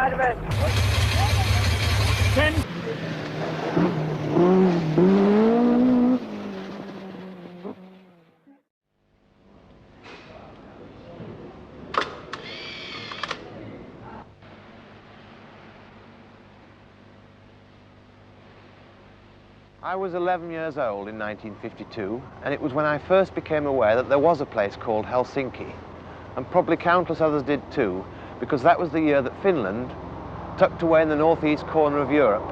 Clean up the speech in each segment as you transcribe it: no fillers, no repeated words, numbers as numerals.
I was 11 years old in 1952, and it was when I first became aware that there was a place called Helsinki, and probably countless others did too, because that was the year that Finland, tucked away in the northeast corner of Europe,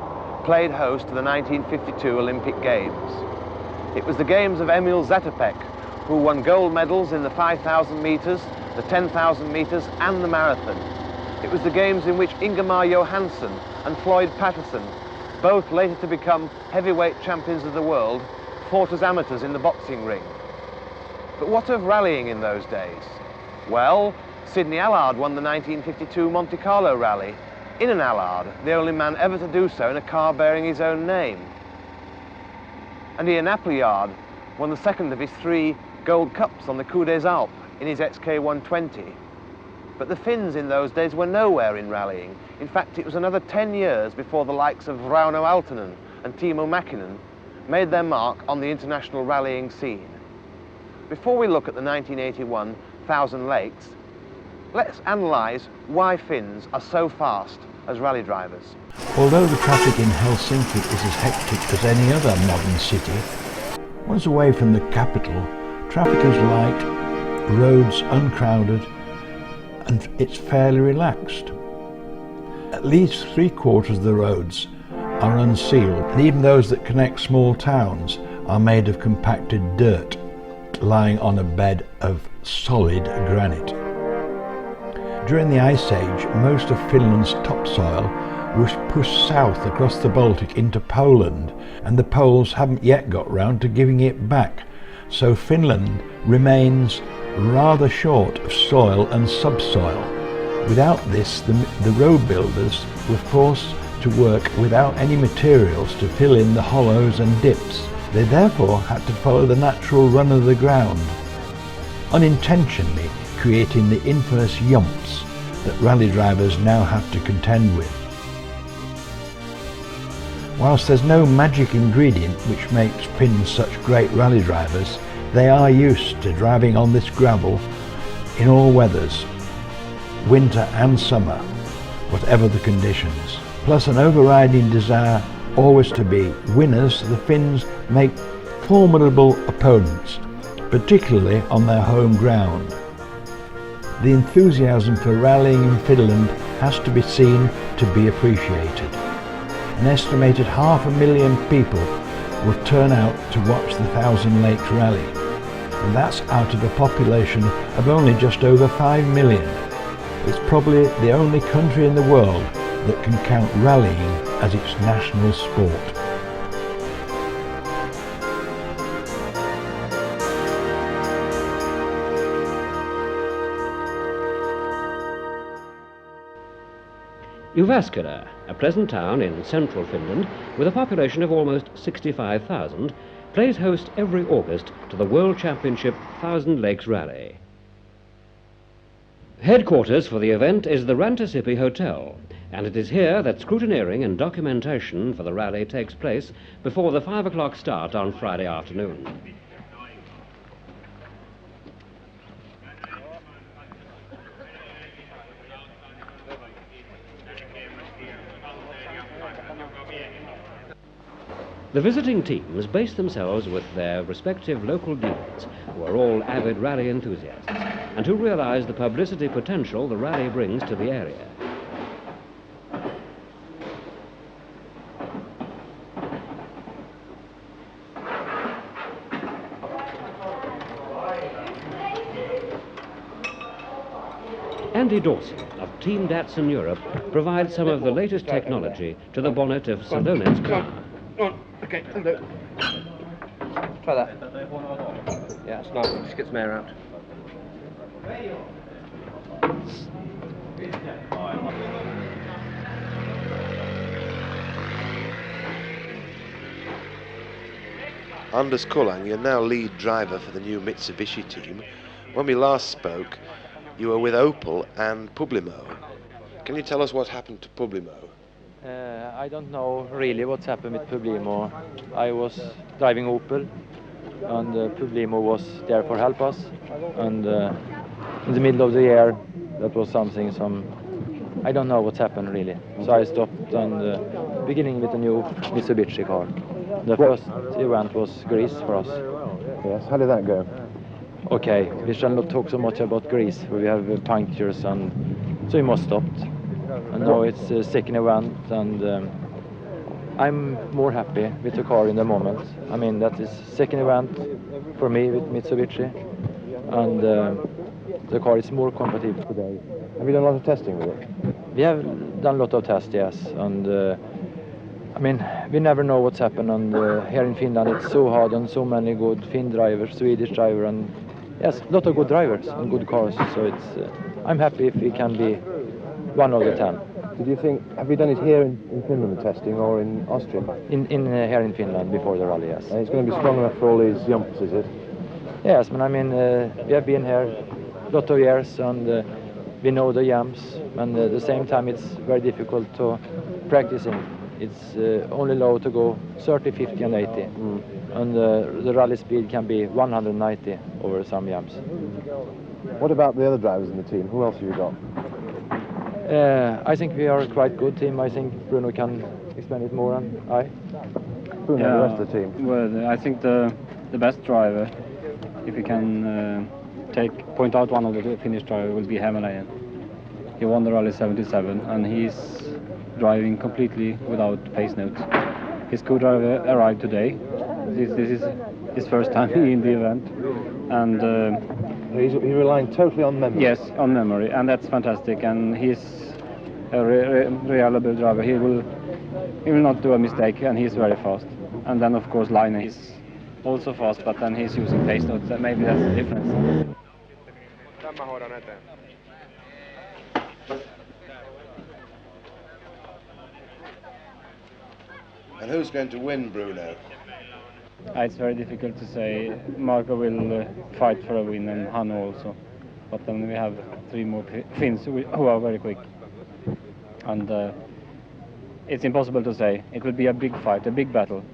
played host to the 1952 Olympic Games. It was the games of Emil Zatopek, who won gold medals in the 5,000 metres, the 10,000 metres and the marathon. It was the games in which Ingemar Johansson and Floyd Patterson, both later to become heavyweight champions of the world, fought as amateurs in the boxing ring. But what of rallying in those days? Well, Sidney Allard won the 1952 Monte Carlo rally in an Allard, the only man ever to do so in a car bearing his own name. And Ian Appleyard won the second of his 3 Gold Cups on the Coupe des Alpes in his XK120. But the Finns in those days were nowhere in rallying. In fact, it was another 10 years before the likes of Rauno Aaltonen and Timo Mäkinen made their mark on the international rallying scene. Before we look at the 1981 Thousand Lakes, let's analyse why Finns are so fast as rally drivers. Although the traffic in Helsinki is as hectic as any other modern city, once away from the capital, traffic is light, roads uncrowded, and it's fairly relaxed. At least 3/4 of the roads are unsealed, and even those that connect small towns are made of compacted dirt, lying on a bed of solid granite. During the Ice Age, most of Finland's topsoil was pushed south across the Baltic into Poland, and the Poles haven't yet got round to giving it back, so Finland remains rather short of soil and subsoil. Without this, the road builders were forced to work without any materials to fill in the hollows and dips. They therefore had to follow the natural run of the ground, unintentionally creating the infamous yumps that rally drivers now have to contend with. Whilst there's no magic ingredient which makes Finns such great rally drivers, they are used to driving on this gravel in all weathers, winter and summer, whatever the conditions. Plus an overriding desire always to be winners, the Finns make formidable opponents, particularly on their home ground. The enthusiasm for rallying in Finland has to be seen to be appreciated. An estimated 500,000 people will turn out to watch the Thousand Lakes Rally, and that's out of a population of only just over 5 million. It's probably the only country in the world that can count rallying as its national sport. Jyväskylä, a pleasant town in central Finland with a population of almost 65,000, plays host every August to the World Championship Thousand Lakes Rally. Headquarters for the event is the Rantasipi Hotel, and it is here that scrutineering and documentation for the rally takes place before the 5 o'clock start on Friday afternoon. The visiting teams base themselves with their respective local dealers, who are all avid rally enthusiasts, and who realise the publicity potential the rally brings to the area. Andy Dawson of Team Datsun Europe provides some of the latest technology to the bonnet of Sadonet's car. Okay, that'll do. Try that. Yeah, it's nice. It just gets me around. Anders Kullang, you're now lead driver for the new Mitsubishi team. When we last spoke, you were with Opel and Publimo. Can you tell us what happened to Publimo? I don't know really what's happened with Publimo. I was driving Opel, and Publimo was there for help us. And in the middle of the year, that was I don't know what's happened really. So I stopped and beginning with a new Mitsubishi car. The first event was Greece for us. Yes, how did that go? Okay, we shall not talk so much about Greece. We have punctures, and so we must stop. And now it's the second event, and I'm more happy with the car in the moment. I mean, that is second event for me with Mitsubishi, and the car is more competitive today. Have you done a lot of testing with it? We have done a lot of tests, yes, and I mean, we never know what's happened, and here in Finland it's so hard, and so many good Finn drivers, Swedish driver, and yes, a lot of good drivers and good cars. So it's I'm happy if we can be one of the 10. Did you think, have you done it here in Finland, the testing, or in Austria? Here in Finland before the rally, yes. And it's going to be strong enough for all these yumps, is it? Yes, but I mean, we have been here a lot of years, and we know the yumps, and at the same time it's very difficult to practicing. It's only allowed to go 30, 50 and 80, and the rally speed can be 190 over some yumps. What about the other drivers in the team? Who else have you got? I think we are a quite good team. I think Bruno can explain it more than I. Bruno, the rest of the team? Well, I think the best driver, if you can point out one of the Finnish drivers, will be Hämäläinen. He won the Rally 77, and he's driving completely without pace notes. His co-driver arrived today. This is his first time in the event, and he's relying totally on memory. Yes, on memory, and that's fantastic. And he's a reliable driver. He will not do a mistake, and he's very fast. And then of course Laine is also fast, but then he's using pace notes. Maybe that's the difference. And who's going to win, Bruno? It's very difficult to say. Marco will fight for a win, and Hannu also. But then we have 3 more Finns who are very quick. And it's impossible to say. It will be a big fight, a big battle.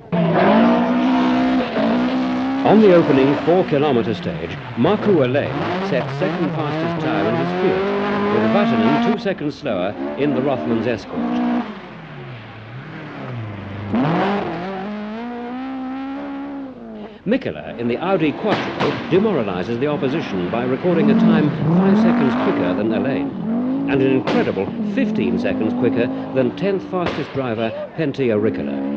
On the opening 4-kilometre stage, Marco Alain set second fastest time in his field, with Vatanen 2 seconds slower in the Rothmans escort. Mikkola in the AudiQuattro demoralises the opposition by recording a time 5 seconds quicker than Alain, and an incredible 15 seconds quicker than 10th fastest driver Pentti Riikola.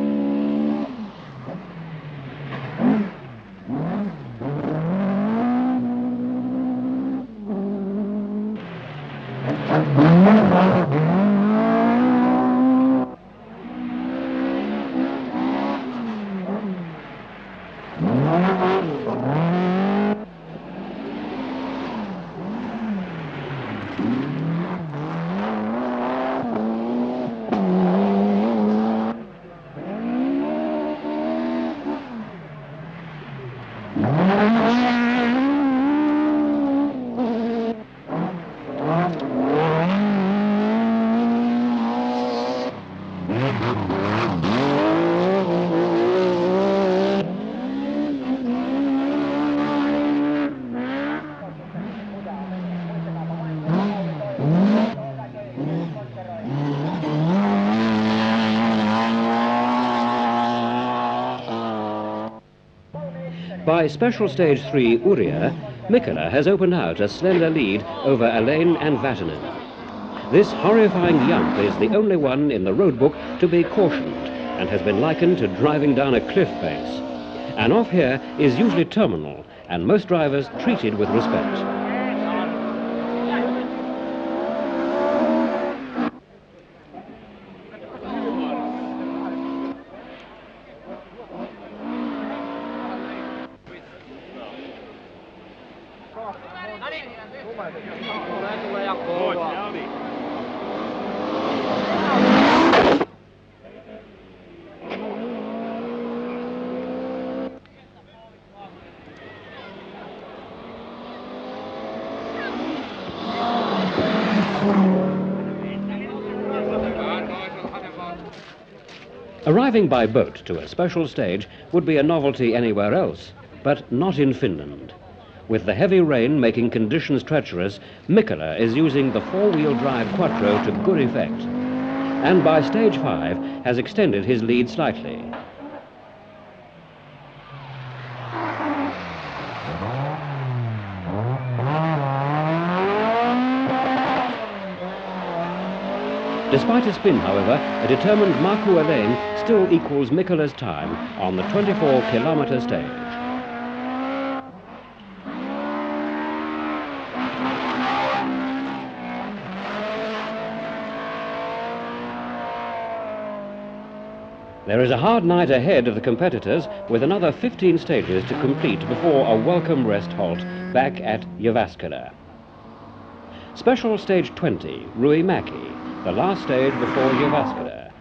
By special stage 3 Uria, Mikkola has opened out a slender lead over Alain and Vatanen. This horrifying yump is the only one in the roadbook to be cautioned, and has been likened to driving down a cliff face. An off here is usually terminal, and most drivers treated with respect. Arriving by boat to a special stage would be a novelty anywhere else, but not in Finland. With the heavy rain making conditions treacherous, Mikkola is using the four-wheel drive Quattro to good effect, and by stage 5 has extended his lead slightly. Despite a spin, however, a determined Markku Elaine still equals Mikkola's time on the 24-kilometre stage. There is a hard night ahead of the competitors, with another 15 stages to complete before a welcome rest halt back at Jyväskylä. Special stage 20, Ruimäki, the last stage before Jyväskylä.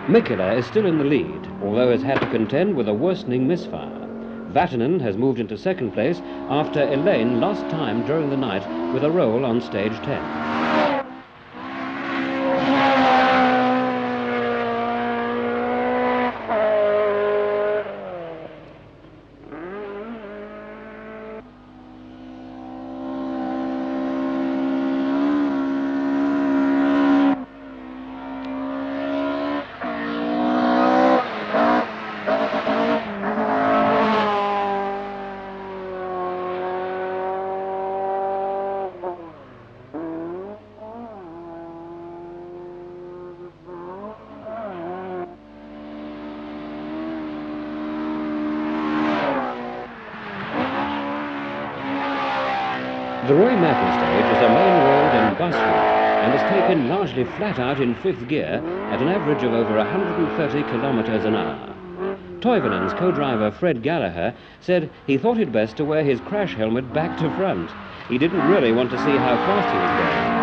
Mikkola is still in the lead, although has had to contend with a worsening misfire. Vatanen has moved into second place after Elaine lost time during the night with a roll on stage 10. The Ruimäki stage is a main road and bus route and is taken largely flat out in 5th gear at an average of over 130 kilometres an hour. Toivonen's co-driver Fred Gallagher said he thought it best to wear his crash helmet back to front. He didn't really want to see how fast he was going.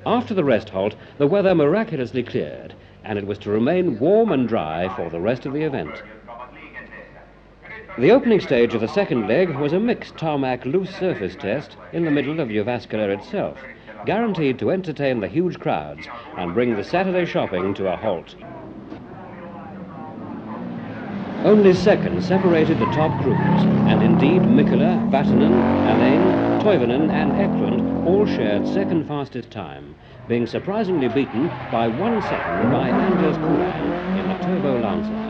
After the rest halt, the weather miraculously cleared, and it was to remain warm and dry for the rest of the event. The opening stage of the second leg was a mixed tarmac loose surface test in the middle of Jyväskylä itself, guaranteed to entertain the huge crowds and bring the Saturday shopping to a halt. Only seconds separated the top crews, and indeed Mikkola, Vatanen, Elaine, Toivonen and Eklund all shared second fastest time, being surprisingly beaten by 1 second by Anders Kulan in the Turbo Lancer.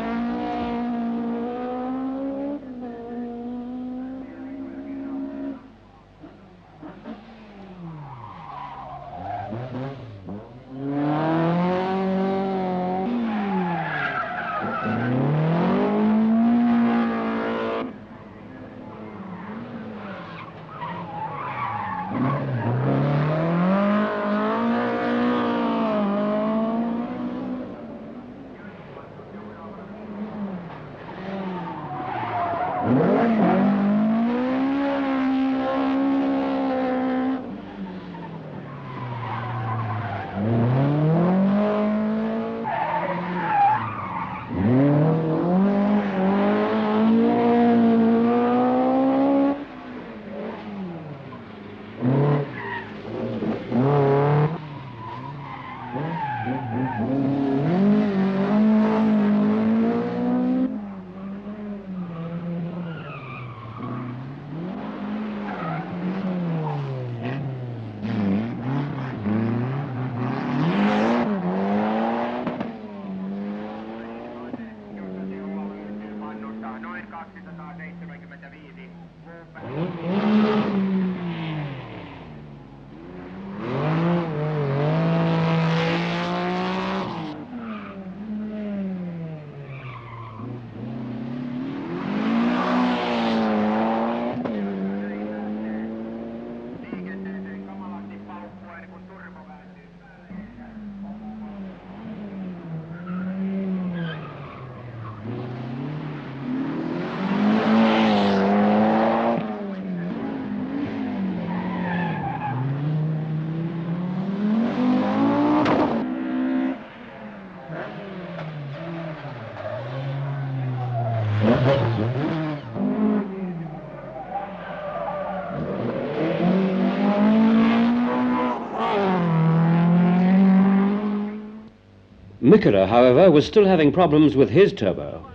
Mikkola, however, was still having problems with his turbo.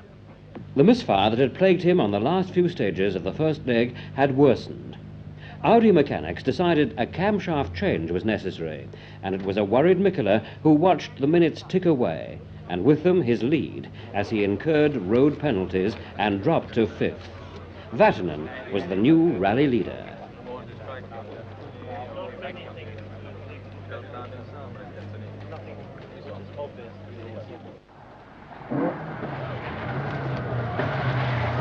The misfire that had plagued him on the last few stages of the first leg had worsened. Audi mechanics decided a camshaft change was necessary, and it was a worried Mikkola who watched the minutes tick away, and with them his lead, as he incurred road penalties and dropped to 5th. Vatanen was the new rally leader.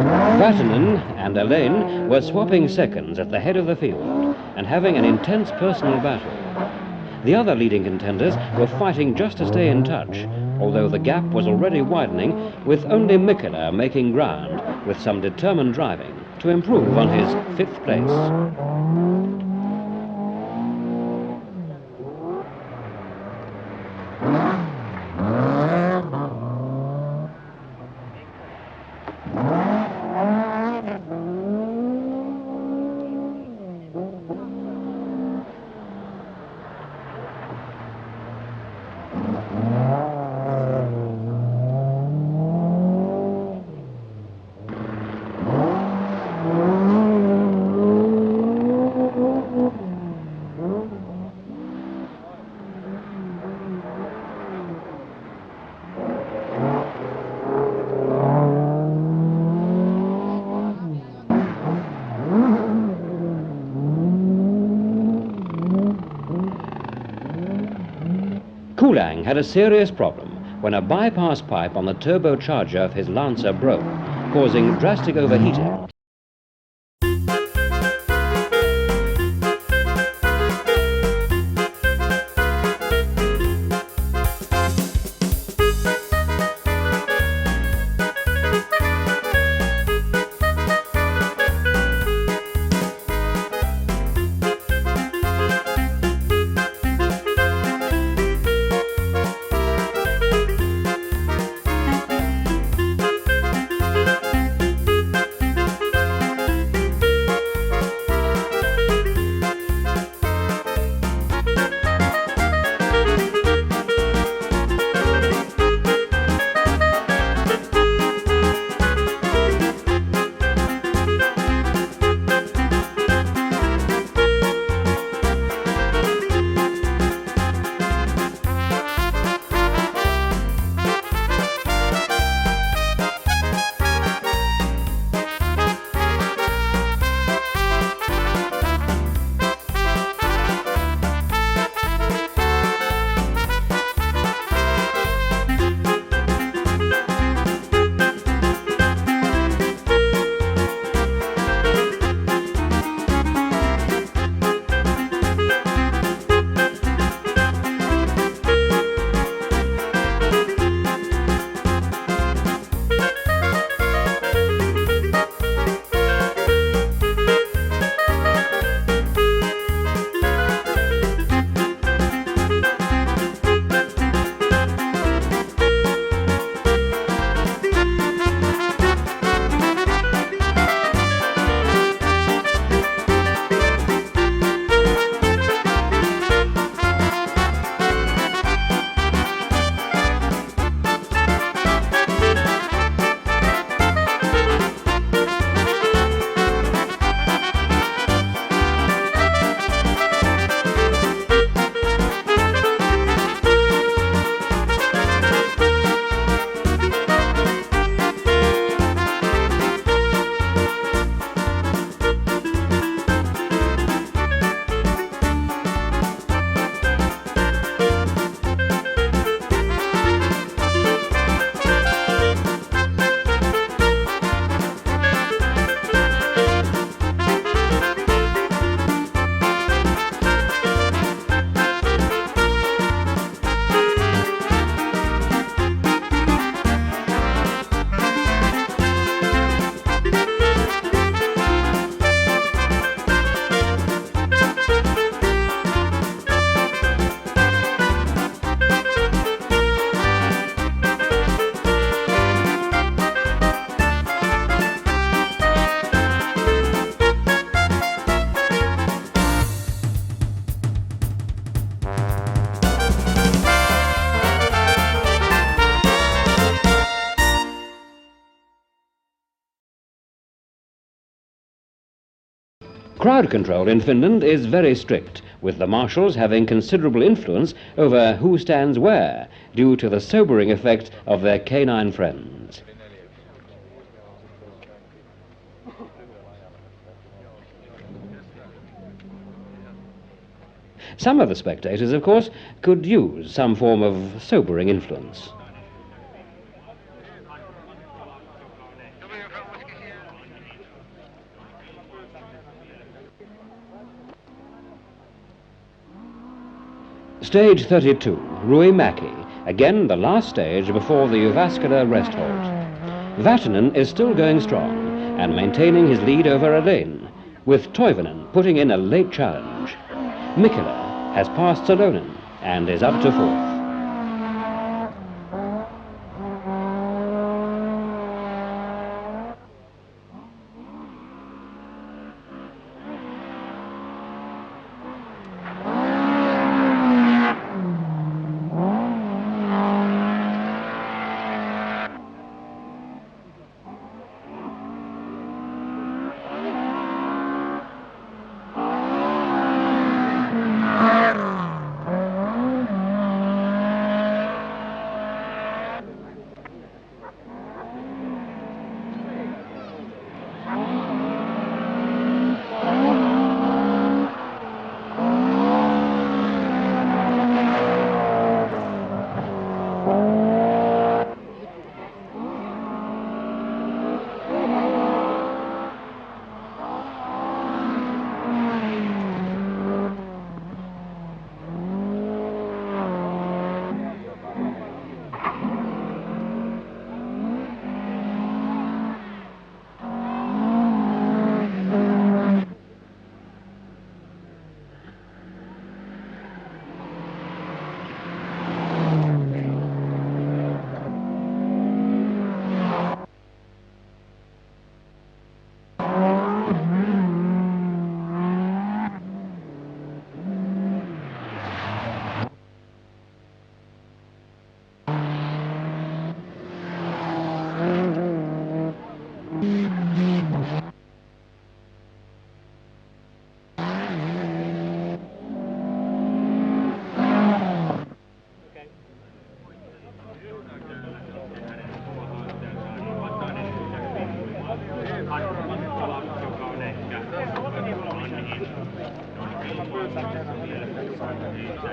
Vatanen and Elaine were swapping seconds at the head of the field and having an intense personal battle. The other leading contenders were fighting just to stay in touch, although the gap was already widening, with only Mikkola making ground with some determined driving to improve on his 5th place. Kulang had a serious problem when a bypass pipe on the turbocharger of his Lancer broke, causing drastic overheating. Crowd control in Finland is very strict, with the marshals having considerable influence over who stands where, due to the sobering effect of their canine friends. Some of the spectators, of course, could use some form of sobering influence. Stage 32, Ruimäki, again the last stage before the Jyväskylä rest halt. Vatanen is still going strong and maintaining his lead over Elaine, with Toivonen putting in a late challenge. Mikkola has passed Salonen and is up to fourth.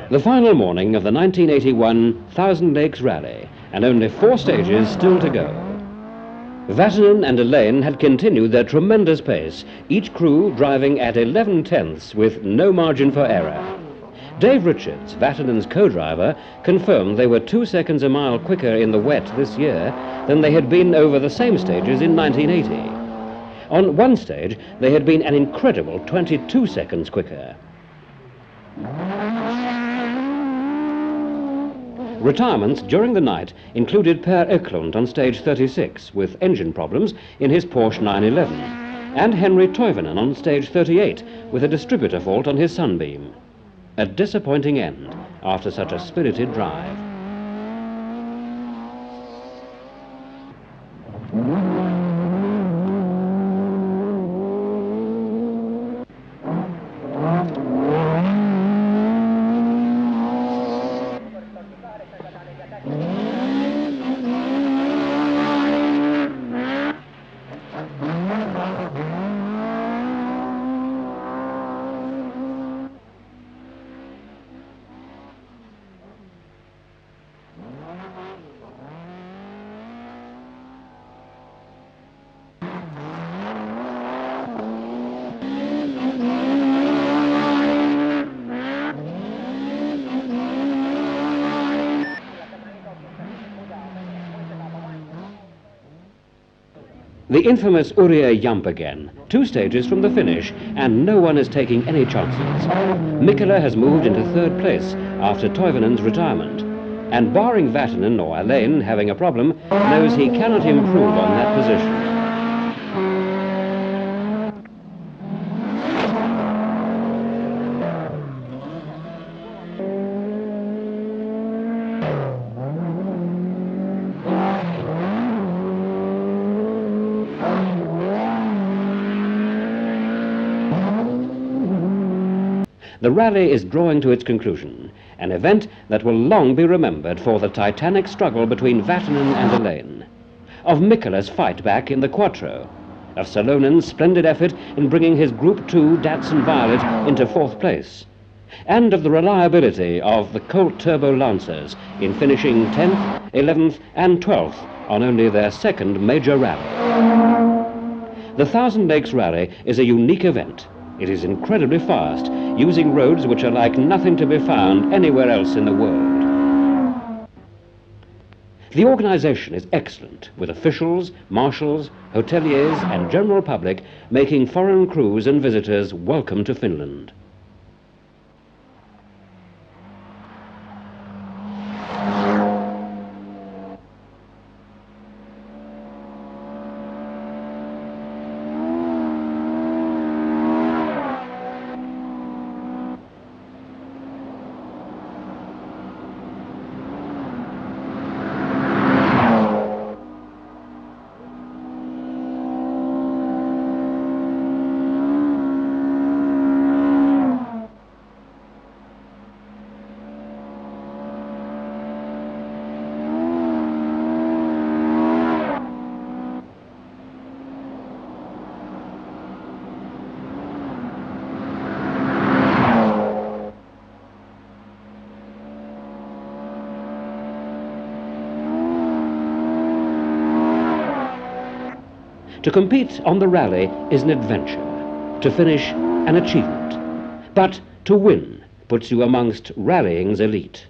The final morning of the 1981 Thousand Lakes Rally, and only 4 stages still to go. Vatanen and Elaine had continued their tremendous pace, each crew driving at 11/10ths with no margin for error. Dave Richards, Vatanen's co-driver, confirmed they were 2 seconds a mile quicker in the wet this year than they had been over the same stages in 1980. On one stage, they had been an incredible 22 seconds quicker. Retirements during the night included Per Eklund on stage 36 with engine problems in his Porsche 911, and Henry Toivonen on stage 38 with a distributor fault on his Sunbeam. A disappointing end after such a spirited drive. The infamous Urja jump again, 2 stages from the finish, and no one is taking any chances. Mikkola has moved into 3rd place after Toivonen's retirement, and barring Vatanen or Elaine having a problem, knows he cannot improve on that position. the rally is drawing to its conclusion, an event that will long be remembered for the titanic struggle between Vatanen and Elaine, of Mikkola's fight back in the Quattro, of Salonen's splendid effort in bringing his Group 2 Datsun Violet into 4th place, and of the reliability of the Colt Turbo Lancers in finishing 10th, 11th and 12th on only their 2nd major rally. The Thousand Lakes Rally is a unique event. It is incredibly fast, using roads which are like nothing to be found anywhere else in the world. The organization is excellent, with officials, marshals, hoteliers and general public making foreign crews and visitors welcome to Finland. To compete on the rally is an adventure, to finish an achievement, but to win puts you amongst rallying's elite.